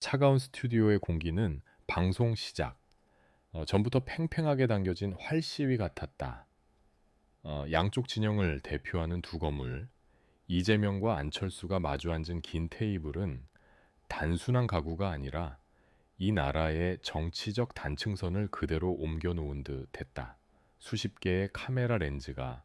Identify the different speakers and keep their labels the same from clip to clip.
Speaker 1: 차가운 스튜디오의 공기는 방송 시작 전부터 팽팽하게 당겨진 활시위 같았다. 양쪽 진영을 대표하는 두 거물, 이재명과 안철수가 마주 앉은 긴 테이블은 단순한 가구가 아니라 이 나라의 정치적 단층선을 그대로 옮겨 놓은 듯 했다. 수십 개의 카메라 렌즈가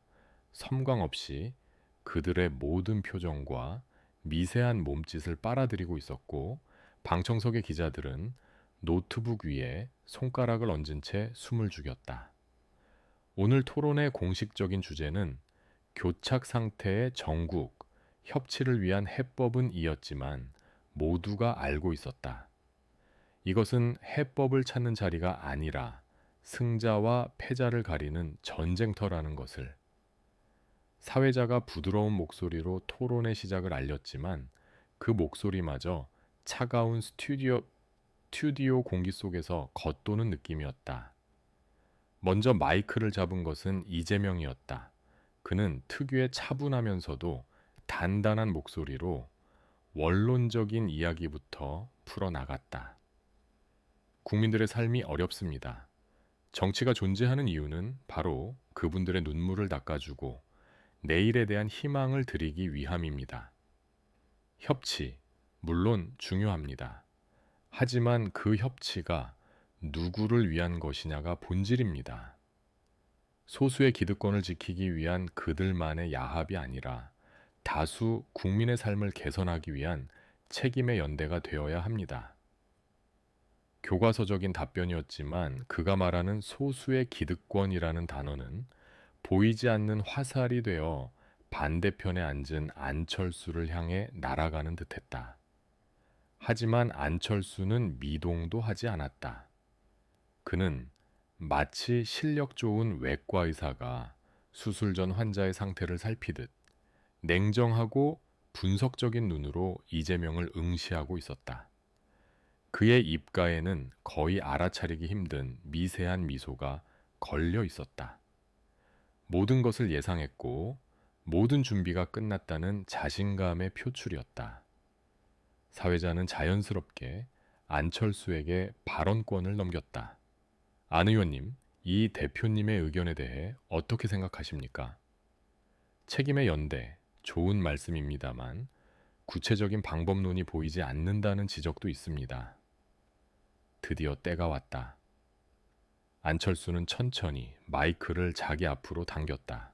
Speaker 1: 섬광 없이 그들의 모든 표정과 미세한 몸짓을 빨아들이고 있었고, 방청석의 기자들은 노트북 위에 손가락을 얹은 채 숨을 죽였다. 오늘 토론의 공식적인 주제는 교착 상태의 정국, 협치를 위한 해법은 이었지만 모두가 알고 있었다. 이것은 해법을 찾는 자리가 아니라 승자와 패자를 가리는 전쟁터라는 것을. 사회자가 부드러운 목소리로 토론의 시작을 알렸지만 그 목소리마저 차가운 스튜디오 공기 속에서 겉도는 느낌이었다. 먼저 마이크를 잡은 것은 이재명이었다. 그는 특유의 차분하면서도 단단한 목소리로 원론적인 이야기부터 풀어나갔다. 국민들의 삶이 어렵습니다. 정치가 존재하는 이유는 바로 그분들의 눈물을 닦아주고 내일에 대한 희망을 드리기 위함입니다. 협치, 물론 중요합니다. 하지만 그 협치가 누구를 위한 것이냐가 본질입니다. 소수의 기득권을 지키기 위한 그들만의 야합이 아니라 다수 국민의 삶을 개선하기 위한 책임의 연대가 되어야 합니다. 교과서적인 답변이었지만 그가 말하는 소수의 기득권이라는 단어는 보이지 않는 화살이 되어 반대편에 앉은 안철수를 향해 날아가는 듯했다. 하지만 안철수는 미동도 하지 않았다. 그는 마치 실력 좋은 외과 의사가 수술 전 환자의 상태를 살피듯 냉정하고 분석적인 눈으로 이재명을 응시하고 있었다. 그의 입가에는 거의 알아차리기 힘든 미세한 미소가 걸려 있었다. 모든 것을 예상했고 모든 준비가 끝났다는 자신감의 표출이었다. 사회자는 자연스럽게 안철수에게 발언권을 넘겼다. 안 의원님, 이 대표님의 의견에 대해 어떻게 생각하십니까? 책임의 연대, 좋은 말씀입니다만 구체적인 방법론이 보이지 않는다는 지적도 있습니다. 드디어 때가 왔다. 안철수는 천천히 마이크를 자기 앞으로 당겼다.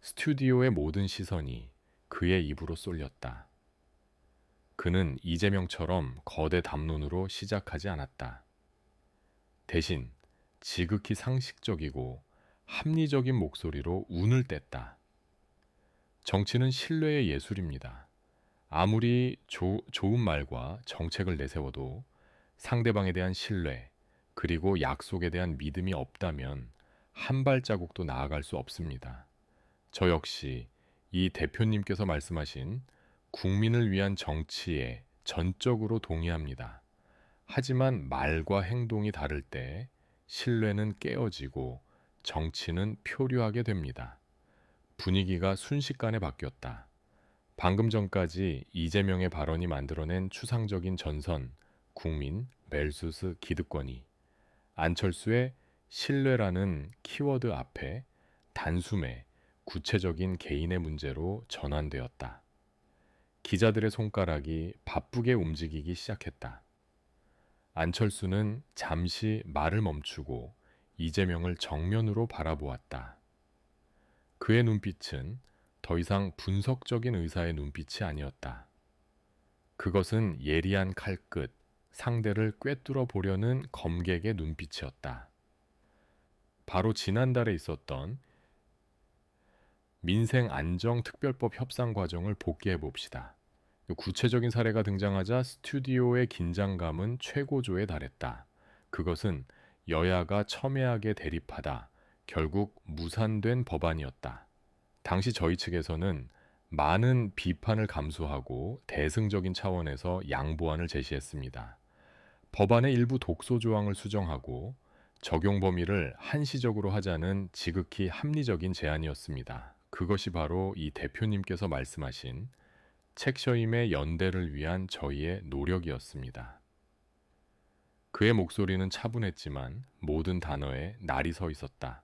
Speaker 1: 스튜디오의 모든 시선이 그의 입으로 쏠렸다. 그는 이재명처럼 거대 담론으로 시작하지 않았다. 대신 지극히 상식적이고 합리적인 목소리로 운을 뗐다. 정치는 신뢰의 예술입니다. 아무리 좋은 말과 정책을 내세워도 상대방에 대한 신뢰, 그리고 약속에 대한 믿음이 없다면 한 발자국도 나아갈 수 없습니다. 저 역시 이 대표님께서 말씀하신 국민을 위한 정치에 전적으로 동의합니다. 하지만 말과 행동이 다를 때 신뢰는 깨어지고 정치는 표류하게 됩니다. 분위기가 순식간에 바뀌었다. 방금 전까지 이재명의 발언이 만들어낸 추상적인 전선, 국민, 멜수스, 기득권이 안철수의 신뢰라는 키워드 앞에 단숨에 구체적인 개인의 문제로 전환되었다. 기자들의 손가락이 바쁘게 움직이기 시작했다. 안철수는 잠시 말을 멈추고 이재명을 정면으로 바라보았다. 그의 눈빛은 더 이상 분석적인 의사의 눈빛이 아니었다. 그것은 예리한 칼끝, 상대를 꿰뚫어 보려는 검객의 눈빛이었다. 바로 지난달에 있었던 민생안정특별법 협상 과정을 복기해 봅시다. 구체적인 사례가 등장하자 스튜디오의 긴장감은 최고조에 달했다. 그것은 여야가 첨예하게 대립하다 결국 무산된 법안이었다. 당시 저희 측에서는 많은 비판을 감수하고 대승적인 차원에서 양보안을 제시했습니다. 법안의 일부 독소 조항을 수정하고 적용 범위를 한시적으로 하자는 지극히 합리적인 제안이었습니다. 그것이 바로 이 대표님께서 말씀하신 책셔임의 연대를 위한 저희의 노력이었습니다. 그의 목소리는 차분했지만 모든 단어에 날이 서 있었다.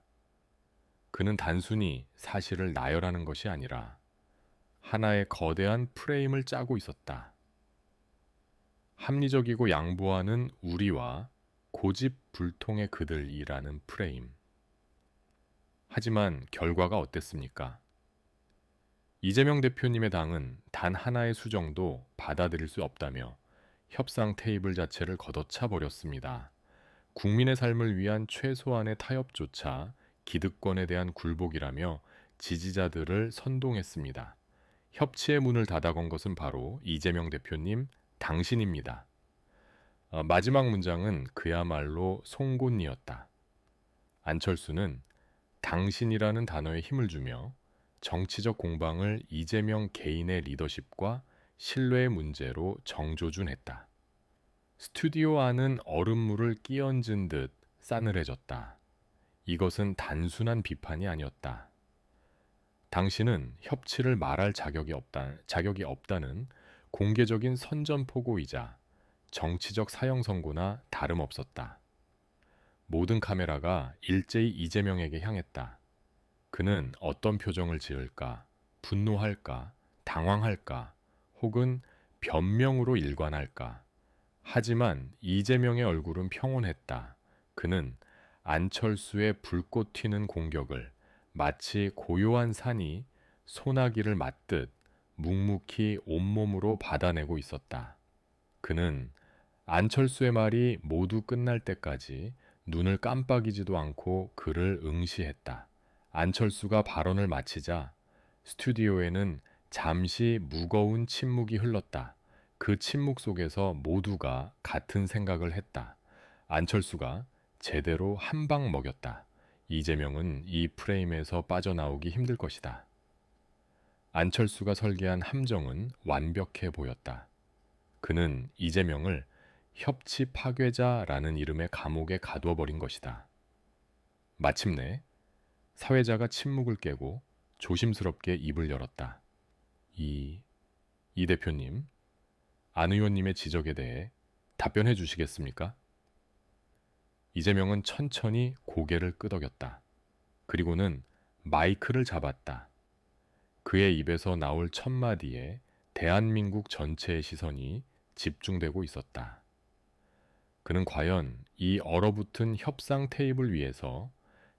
Speaker 1: 그는 단순히 사실을 나열하는 것이 아니라 하나의 거대한 프레임을 짜고 있었다. 합리적이고 양보하는 우리와 고집불통의 그들이라는 프레임. 하지만 결과가 어땠습니까? 이재명 대표님의 당은 단 하나의 수정도 받아들일 수 없다며 협상 테이블 자체를 걷어차 버렸습니다. 국민의 삶을 위한 최소한의 타협조차 기득권에 대한 굴복이라며 지지자들을 선동했습니다. 협치의 문을 닫아건 것은 바로 이재명 대표님 당신입니다. 마지막 문장은 그야말로 송곳니였다. 안철수는 당신이라는 단어에 힘을 주며 정치적 공방을 이재명 개인의 리더십과 신뢰의 문제로 정조준했다. 스튜디오 안은 얼음물을 끼얹은 듯 싸늘해졌다. 이것은 단순한 비판이 아니었다. 당신은 협치를 말할 자격이 없다는 공개적인 선전포고이자 정치적 사형 선고나 다름없었다. 모든 카메라가 일제히 이재명에게 향했다. 그는 어떤 표정을 지을까, 분노할까, 당황할까, 혹은 변명으로 일관할까. 하지만 이재명의 얼굴은 평온했다. 그는 안철수의 불꽃 튀는 공격을 마치 고요한 산이 소나기를 맞듯 묵묵히 온몸으로 받아내고 있었다. 그는 안철수의 말이 모두 끝날 때까지 눈을 깜빡이지도 않고 그를 응시했다. 안철수가 발언을 마치자 스튜디오에는 잠시 무거운 침묵이 흘렀다. 그 침묵 속에서 모두가 같은 생각을 했다. 안철수가 제대로 한 방 먹였다. 이재명은 이 프레임에서 빠져나오기 힘들 것이다. 안철수가 설계한 함정은 완벽해 보였다. 그는 이재명을 협치 파괴자라는 이름의 감옥에 가두어 버린 것이다. 마침내 사회자가 침묵을 깨고 조심스럽게 입을 열었다. 이 대표님, 안 의원님의 지적에 대해 답변해 주시겠습니까? 이재명은 천천히 고개를 끄덕였다. 그리고는 마이크를 잡았다. 그의 입에서 나올 첫 마디에 대한민국 전체의 시선이 집중되고 있었다. 그는 과연 이 얼어붙은 협상 테이블 위에서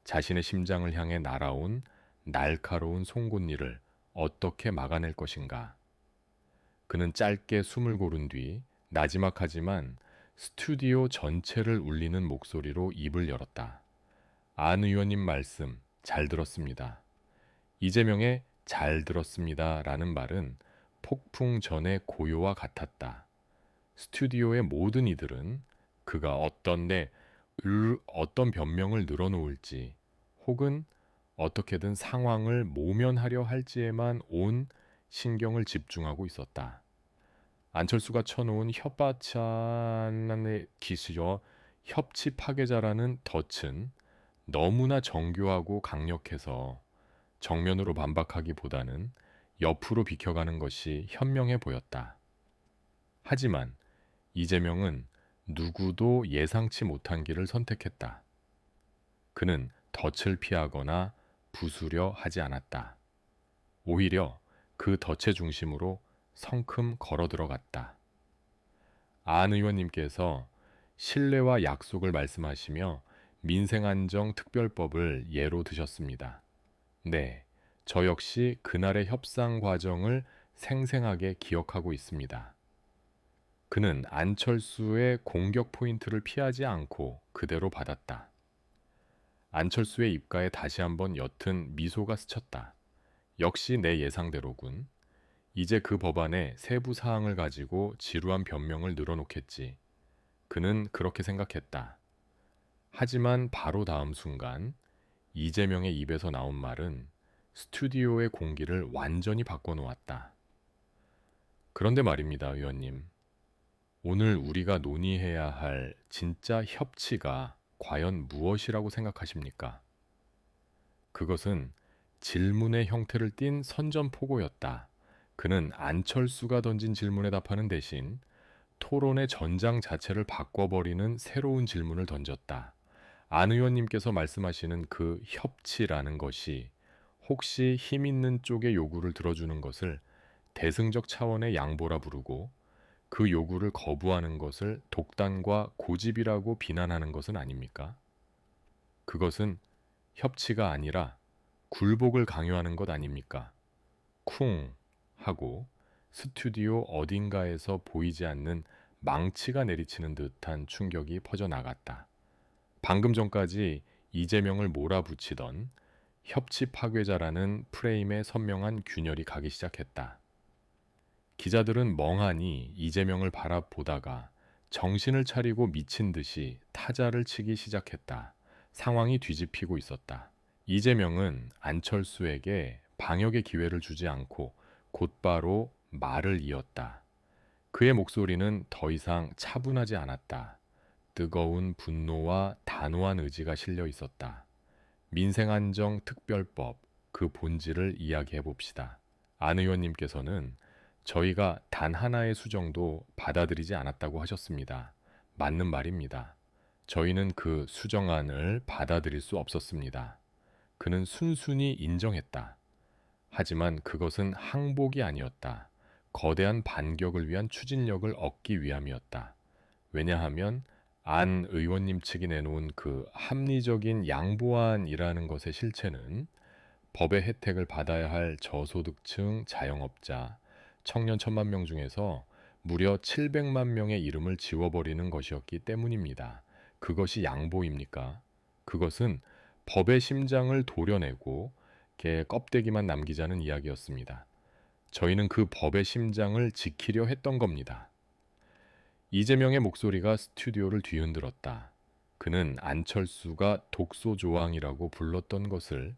Speaker 1: 자신의 심장을 향해 날아온 날카로운 송곳니를 어떻게 막아낼 것인가? 그는 짧게 숨을 고른 뒤 나지막하지만 스튜디오 전체를 울리는 목소리로 입을 열었다. 안 의원님 말씀 잘 들었습니다. 이재명의 잘 들었습니다 라는 말은 폭풍 전의 고요와 같았다. 스튜디오의 모든 이들은 그가 어떤 변명을 늘어놓을지 혹은 어떻게든 상황을 모면하려 할지에만 온 신경을 집중하고 있었다. 안철수가 쳐놓은 협박찬의 기시어 협치 파괴자라는 덫은 너무나 정교하고 강력해서 정면으로 반박하기보다는 옆으로 비켜가는 것이 현명해 보였다. 하지만 이재명은 누구도 예상치 못한 길을 선택했다. 그는 덫을 피하거나 부수려 하지 않았다. 오히려 그 덫의 중심으로 성큼 걸어 들어갔다. 안 의원님께서 신뢰와 약속을 말씀하시며 민생안정특별법을 예로 드셨습니다. 네, 저 역시 그날의 협상 과정을 생생하게 기억하고 있습니다. 그는 안철수의 공격 포인트를 피하지 않고 그대로 받았다. 안철수의 입가에 다시 한번 옅은 미소가 스쳤다. 역시 내 예상대로군. 이제 그 법안의 세부 사항을 가지고 지루한 변명을 늘어놓겠지. 그는 그렇게 생각했다. 하지만 바로 다음 순간 이재명의 입에서 나온 말은 스튜디오의 공기를 완전히 바꿔놓았다. 그런데 말입니다, 의원님. 오늘 우리가 논의해야 할 진짜 협치가 과연 무엇이라고 생각하십니까? 그것은 질문의 형태를 띤 선전포고였다. 그는 안철수가 던진 질문에 답하는 대신 토론의 전장 자체를 바꿔버리는 새로운 질문을 던졌다. 안 의원님께서 말씀하시는 그 협치라는 것이 혹시 힘 있는 쪽의 요구를 들어주는 것을 대승적 차원의 양보라 부르고 그 요구를 거부하는 것을 독단과 고집이라고 비난하는 것은 아닙니까? 그것은 협치가 아니라 굴복을 강요하는 것 아닙니까? 쿵 하고 스튜디오 어딘가에서 보이지 않는 망치가 내리치는 듯한 충격이 퍼져나갔다. 방금 전까지 이재명을 몰아붙이던 협치 파괴자라는 프레임에 선명한 균열이 가기 시작했다. 기자들은 멍하니 이재명을 바라보다가 정신을 차리고 미친 듯이 타자를 치기 시작했다. 상황이 뒤집히고 있었다. 이재명은 안철수에게 방역의 기회를 주지 않고 곧바로 말을 이었다. 그의 목소리는 더 이상 차분하지 않았다. 뜨거운 분노와 단호한 의지가 실려 있었다. 민생안정특별법, 그 본질을 이야기해 봅시다. 안 의원님께서는 저희가 단 하나의 수정도 받아들이지 않았다고 하셨습니다. 맞는 말입니다. 저희는 그 수정안을 받아들일 수 없었습니다. 그는 순순히 인정했다. 하지만 그것은 항복이 아니었다. 거대한 반격을 위한 추진력을 얻기 위함이었다. 왜냐하면 안 의원님 측이 내놓은 그 합리적인 양보안이라는 것의 실체는 법의 혜택을 받아야 할 저소득층 자영업자, 청년 1,000만 명 중에서 무려 700만 명의 이름을 지워버리는 것이었기 때문입니다. 그것이 양보입니까? 그것은 법의 심장을 도려내고 껍데기만 남기자는 이야기였습니다. 저희는 그 법의 심장을 지키려 했던 겁니다. 이재명의 목소리가 스튜디오를 뒤흔들었다. 그는 안철수가 독소조항이라고 불렀던 것을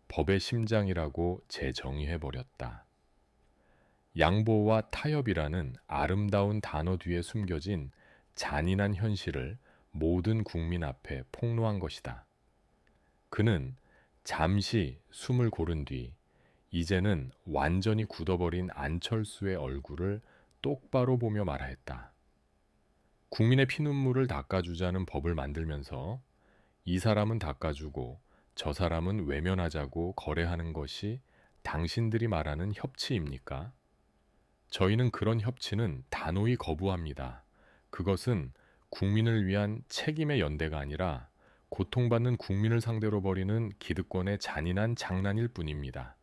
Speaker 1: 법의 심장이라고 재정의해버렸다. 양보와 타협이라는 아름다운 단어 뒤에 숨겨진 잔인한 현실을 모든 국민 앞에 폭로한 것이다. 그는 잠시 숨을 고른 뒤 이제는 완전히 굳어버린 안철수의 얼굴을 똑바로 보며 말하였다. 국민의 피눈물을 닦아주자는 법을 만들면서 이 사람은 닦아주고 저 사람은 외면하자고 거래하는 것이 당신들이 말하는 협치입니까? 저희는 그런 협치는 단호히 거부합니다. 그것은 국민을 위한 책임의 연대가 아니라 고통받는 국민을 상대로 벌이는 기득권의 잔인한 장난일 뿐입니다.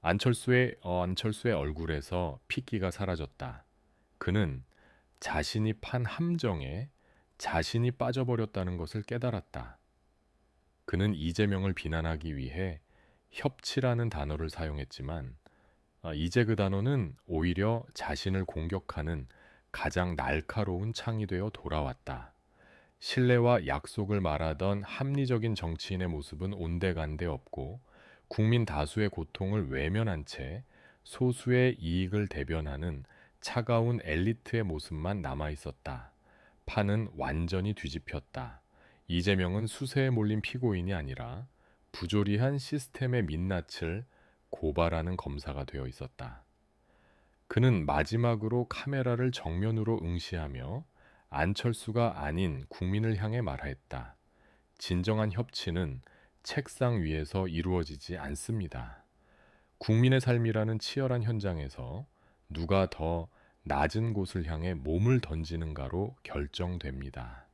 Speaker 1: 안철수의 얼굴에서 핏기가 사라졌다. 그는 자신이 판 함정에 자신이 빠져버렸다는 것을 깨달았다. 그는 이재명을 비난하기 위해 협치라는 단어를 사용했지만 이제 그 단어는 오히려 자신을 공격하는 가장 날카로운 창이 되어 돌아왔다. 신뢰와 약속을 말하던 합리적인 정치인의 모습은 온데간데 없고 국민 다수의 고통을 외면한 채 소수의 이익을 대변하는 차가운 엘리트의 모습만 남아 있었다. 판은 완전히 뒤집혔다. 이재명은 수세에 몰린 피고인이 아니라 부조리한 시스템의 민낯을 고발하는 검사가 되어 있었다. 그는 마지막으로 카메라를 정면으로 응시하며 안철수가 아닌 국민을 향해 말하였다. 진정한 협치는 책상 위에서 이루어지지 않습니다. 국민의 삶이라는 치열한 현장에서 누가 더 낮은 곳을 향해 몸을 던지는가로 결정됩니다.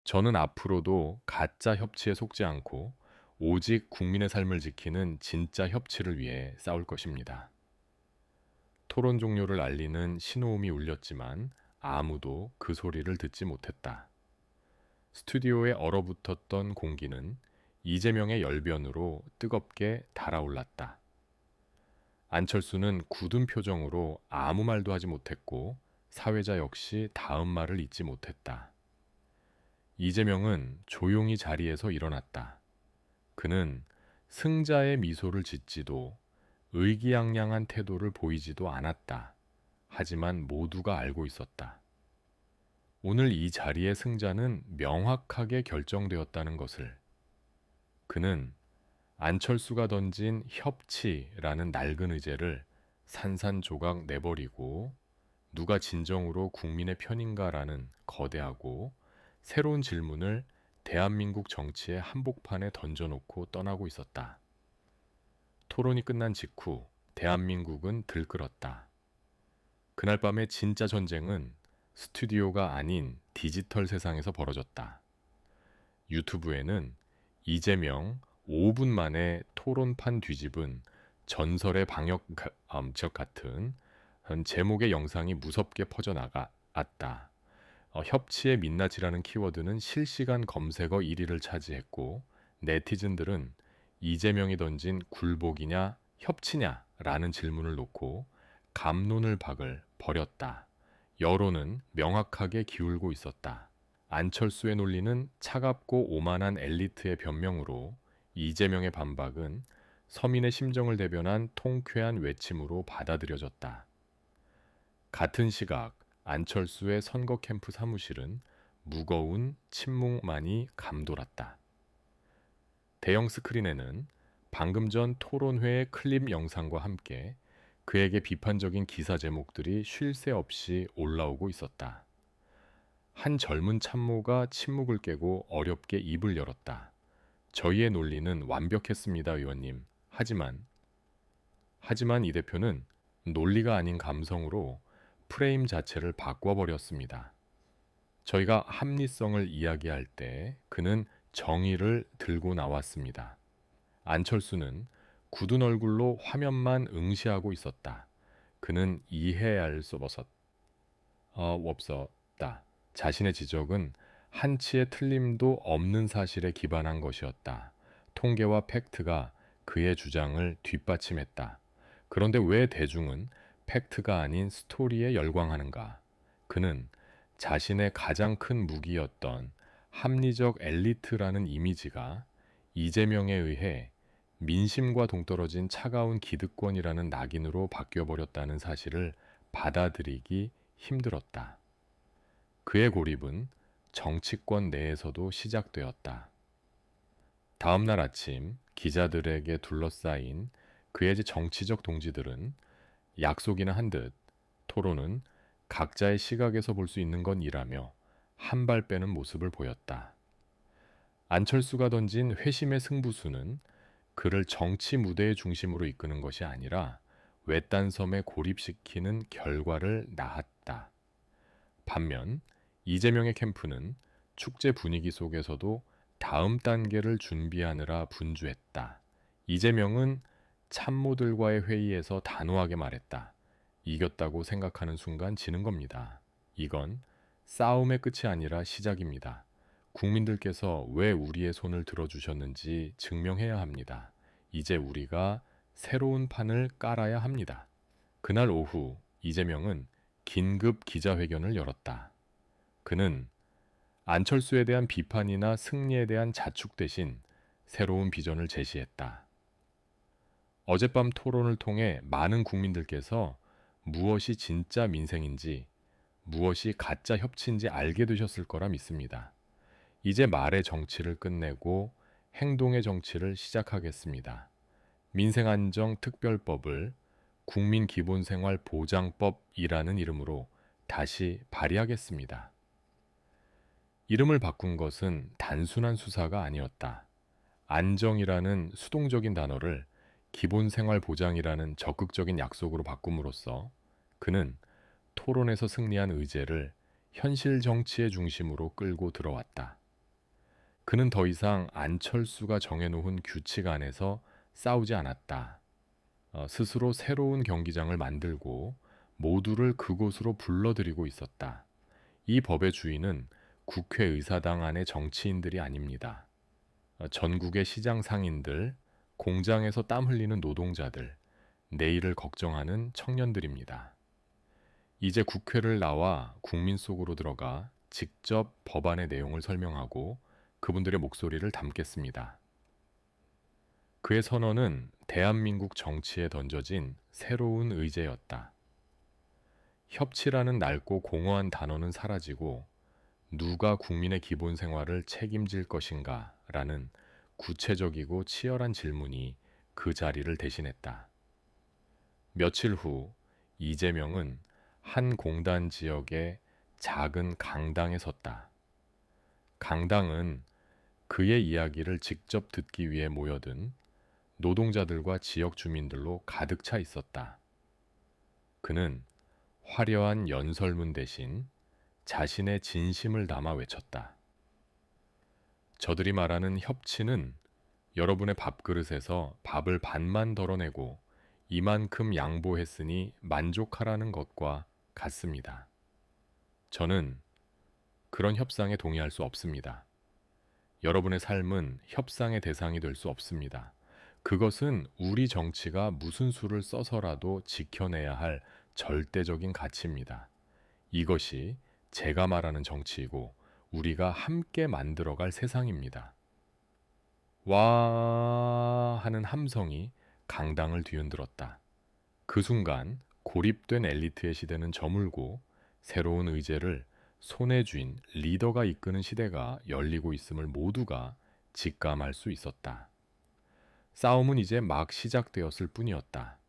Speaker 1: 저는 앞으로도 가짜 협치에 속지 않고 오직 국민의 삶을 지키는 진짜 협치를 위해 싸울 것입니다. 토론 종료를 알리는 신호음이 울렸지만 아무도 그 소리를 듣지 못했다. 스튜디오에 얼어붙었던 공기는 이재명의 열변으로 뜨겁게 달아올랐다. 안철수는 굳은 표정으로 아무 말도 하지 못했고 사회자 역시 다음 말을 잇지 못했다. 이재명은 조용히 자리에서 일어났다. 그는 승자의 미소를 짓지도 의기양양한 태도를 보이지도 않았다. 하지만 모두가 알고 있었다. 오늘 이 자리의 승자는 명확하게 결정되었다는 것을. 그는 안철수가 던진 협치라는 낡은 의제를 산산조각 내버리고 누가 진정으로 국민의 편인가라는 거대하고 새로운 질문을 대한민국 정치의 한복판에 던져놓고 떠나고 있었다. 토론이 끝난 직후 대한민국은 들끓었다. 그날 밤의 진짜 전쟁은 스튜디오가 아닌 디지털 세상에서 벌어졌다. 유튜브에는 이재명 5분 만에 토론판 뒤집은 전설의 방역 같은 제목의 영상이 무섭게 퍼져나갔다. 협치의 민낯이라는 키워드는 실시간 검색어 1위를 차지했고 네티즌들은 이재명이 던진 굴복이냐 협치냐라는 질문을 놓고 갑론을 박을 벌였다. 여론은 명확하게 기울고 있었다. 안철수의 논리는 차갑고 오만한 엘리트의 변명으로 이재명의 반박은 서민의 심정을 대변한 통쾌한 외침으로 받아들여졌다. 같은 시각 안철수의 선거 캠프 사무실은 무거운 침묵만이 감돌았다. 대형 스크린에는 방금 전 토론회의 클립 영상과 함께 그에게 비판적인 기사 제목들이 쉴 새 없이 올라오고 있었다. 한 젊은 참모가 침묵을 깨고 어렵게 입을 열었다. 저희의 논리는 완벽했습니다, 의원님. 하지만 이 대표는 논리가 아닌 감성으로 프레임 자체를 바꿔버렸습니다. 저희가 합리성을 이야기할 때 그는 정의를 들고 나왔습니다. 안철수는 굳은 얼굴로 화면만 응시하고 있었다. 그는 이해할 수 없었다. 자신의 지적은 한치의 틀림도 없는 사실에 기반한 것이었다. 통계와 팩트가 그의 주장을 뒷받침했다. 그런데 왜 대중은 팩트가 아닌 스토리에 열광하는가? 그는 자신의 가장 큰 무기였던 합리적 엘리트라는 이미지가 이재명에 의해 민심과 동떨어진 차가운 기득권이라는 낙인으로 바뀌어버렸다는 사실을 받아들이기 힘들었다. 그의 고립은 정치권 내에서도 시작되었다. 다음 날 아침 기자들에게 둘러싸인 그의 정치적 동지들은 약속이나 한 듯 토론은 각자의 시각에서 볼 수 있는 건 이라며 한 발 빼는 모습을 보였다. 안철수가 던진 회심의 승부수는 그를 정치 무대의 중심으로 이끄는 것이 아니라 외딴 섬에 고립시키는 결과를 낳았다. 반면 이재명의 캠프는 축제 분위기 속에서도 다음 단계를 준비하느라 분주했다. 이재명은 참모들과의 회의에서 단호하게 말했다. 이겼다고 생각하는 순간 지는 겁니다. 이건 싸움의 끝이 아니라 시작입니다. 국민들께서 왜 우리의 손을 들어주셨는지 증명해야 합니다. 이제 우리가 새로운 판을 깔아야 합니다. 그날 오후 이재명은 긴급 기자회견을 열었다. 그는 안철수에 대한 비판이나 승리에 대한 자축 대신 새로운 비전을 제시했다. 어젯밤 토론을 통해 많은 국민들께서 무엇이 진짜 민생인지, 무엇이 가짜 협치인지 알게 되셨을 거라 믿습니다. 이제 말의 정치를 끝내고 행동의 정치를 시작하겠습니다. 민생안정특별법을 국민기본생활보장법이라는 이름으로 다시 발의하겠습니다. 이름을 바꾼 것은 단순한 수사가 아니었다. 안정이라는 수동적인 단어를 기본생활보장이라는 적극적인 약속으로 바꿈으로써 그는 토론에서 승리한 의제를 현실 정치의 중심으로 끌고 들어왔다. 그는 더 이상 안철수가 정해놓은 규칙 안에서 싸우지 않았다. 스스로 새로운 경기장을 만들고 모두를 그곳으로 불러들이고 있었다. 이 법의 주인은 국회의사당 안의 정치인들이 아닙니다. 전국의 시장 상인들, 공장에서 땀 흘리는 노동자들, 내일을 걱정하는 청년들입니다. 이제 국회를 나와 국민 속으로 들어가 직접 법안의 내용을 설명하고 그분들의 목소리를 담겠습니다. 그의 선언은 대한민국 정치에 던져진 새로운 의제였다. 협치라는 낡고 공허한 단어는 사라지고 누가 국민의 기본 생활을 책임질 것인가 라는 구체적이고 치열한 질문이 그 자리를 대신했다. 며칠 후 이재명은 한 공단 지역의 작은 강당에 섰다. 강당은 그의 이야기를 직접 듣기 위해 모여든 노동자들과 지역 주민들로 가득 차 있었다. 그는 화려한 연설문 대신 자신의 진심을 담아 외쳤다. 저들이 말하는 협치는 여러분의 밥그릇에서 밥을 반만 덜어내고 이만큼 양보했으니 만족하라는 것과 같습니다. 저는 그런 협상에 동의할 수 없습니다. 여러분의 삶은 협상의 대상이 될 수 없습니다. 그것은 우리 정치가 무슨 수를 써서라도 지켜내야 할 절대적인 가치입니다. 이것이 제가 말하는 정치이고 우리가 함께 만들어갈 세상입니다. 와 하는 함성이 강당을 뒤흔들었다. 그 순간 고립된 엘리트의 시대는 저물고 새로운 의제를 손에 쥔 리더가 이끄는 시대가 열리고 있음을 모두가 직감할 수 있었다. 싸움은 이제 막 시작되었을 뿐이었다.